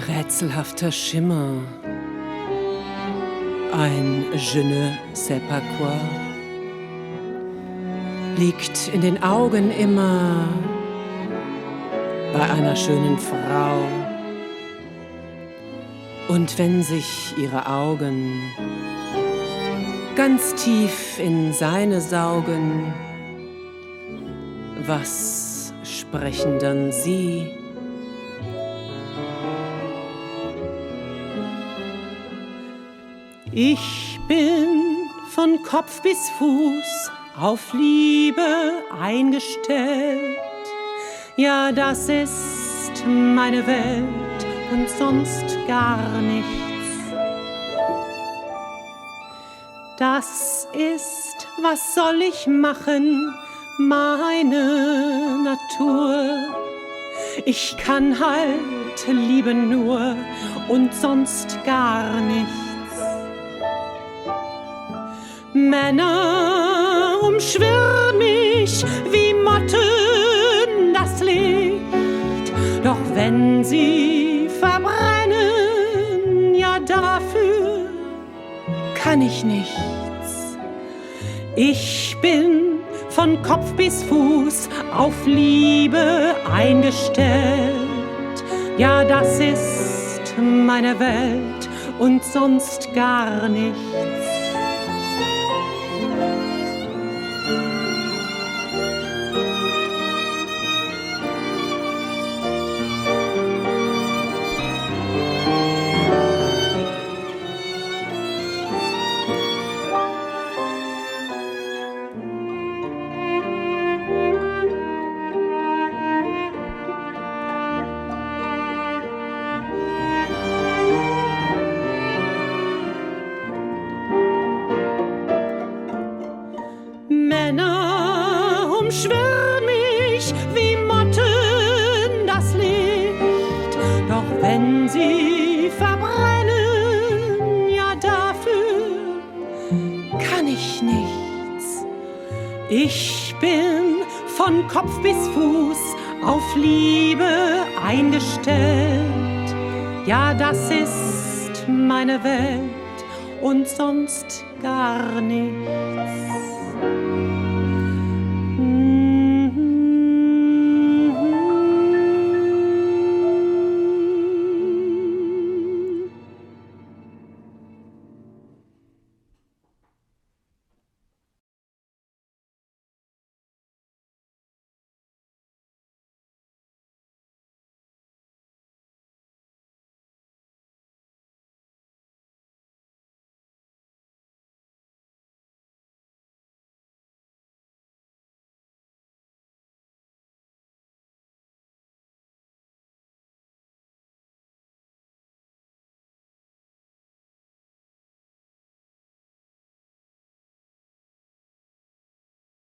rätselhafter Schimmer, ein Je ne sais pas quoi, liegt in den Augen immer bei einer schönen Frau. Und wenn sich ihre Augen ganz tief in seine saugen, was sprechen dann sie? Ich bin von Kopf bis Fuß auf Liebe eingestellt. Ja, das ist meine Welt und sonst gar nichts. Das ist, was soll ich machen, meine Natur. Ich kann halt lieben nur und sonst gar nichts. Männer umschwirren mich wie Motten das Licht, doch wenn sie verbrennen, ja dafür kann ich nichts. Ich bin von Kopf bis Fuß auf Liebe eingestellt. Ja, das ist meine Welt und sonst gar nichts. Männer umschwirren mich wie Motten das Licht, doch wenn sie verbrennen, ja dafür kann ich nichts. Ich bin von Kopf bis Fuß auf Liebe eingestellt. Ja, das ist meine Welt und sonst gar nichts.